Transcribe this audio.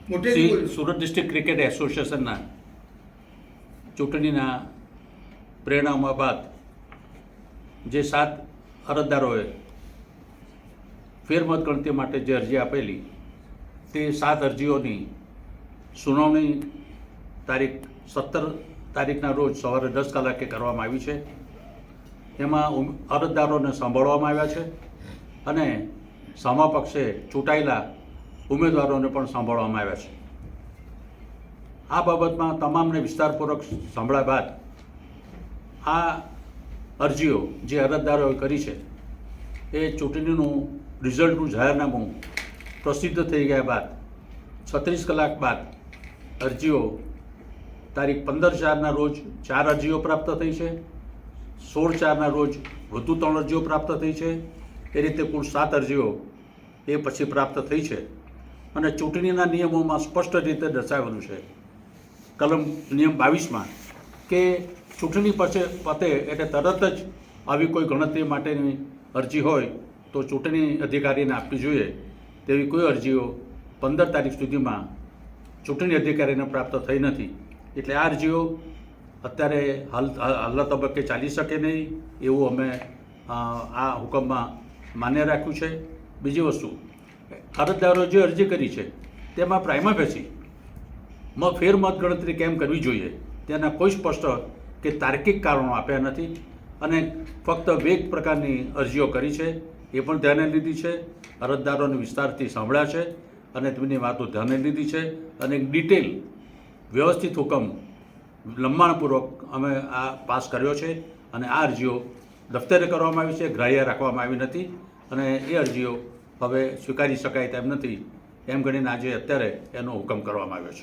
Surat district cricket એસોસિએશનના ચૂંટણીના પરિણામો બાદ જે 7 અરજદારોએ ફેરમતગણતરી માટે જે અરજી આપેલી તે 7 અરજીઓની સુનાવણી તારીખ 17 તારીખના રોજ સવારે 10 કલાકે કરવામાં આવી છે. એમાં અરજદારોને સાંભળવામાં આવ્યા છે અને સામા પક્ષે ચૂંટાયેલા ઉમેદવારોને પણ સાંભળવામાં આવ્યા છે. આ બાબતમાં તમામને વિસ્તારપૂર્વક સાંભળ્યા બાદ આ અરજીઓ જે અરજદારોએ કરી છે એ ચૂંટણીનું રિઝલ્ટનું જાહેરનામું પ્રસિદ્ધ થઈ ગયા બાદ 36 કલાક બાદ અરજીઓ તારીખ 15/4ના રોજ 4 અરજીઓ પ્રાપ્ત થઈ છે. 16/4ના રોજ વધુ 3 અરજીઓ પ્રાપ્ત થઈ છે. એ રીતે કુલ 7 અરજીઓ એ પછી પ્રાપ્ત થઈ છે. અને ચૂંટણીના નિયમોમાં સ્પષ્ટ રીતે દર્શાવેલું છે કલમ નિયમ 22માં કે ચૂંટણી પતે એટલે તરત જ આવી કોઈ ગણતરી માટેની અરજી હોય તો ચૂંટણી અધિકારીને આપવી જોઈએ. તેવી કોઈ અરજીઓ 15 તારીખ સુધીમાં ચૂંટણી અધિકારીને પ્રાપ્ત થઈ નથી. એટલે આ અરજીઓ અત્યારે હાલના તબક્કે ચાલી શકે નહીં એવું અમે આ હુકમમાં માન્ય રાખ્યું છે. બીજી વસ્તુ, અરજદારો જે અરજી કરી છે તેમાં પ્રાઇમા ફેસી ફેરમત ગણતરી કેમ કરવી જોઈએ તેના કોઈ સ્પષ્ટ કે તાર્કિક કારણો આપ્યા નથી અને ફક્ત 2 પ્રકારની અરજીઓ કરી છે. એ પણ ધ્યાને લીધી છે. અરજદારોને વિસ્તારથી સાંભળ્યા છે અને તેમની વાતો ધ્યાને લીધી છે અને ડિટેલ વ્યવસ્થિત હુકમ લંબાણપૂર્વક અમે આ પાસ કર્યો છે અને આ અરજીઓ દફતરે કરવામાં આવી છે, ગ્રાહ્ય રાખવામાં આવી નથી અને એ અરજીઓ હવે સ્વીકારી શકાય તેમ નથી એમ ગણીને આજે અત્યારે એનો હુકમ કરવામાં આવ્યો છે.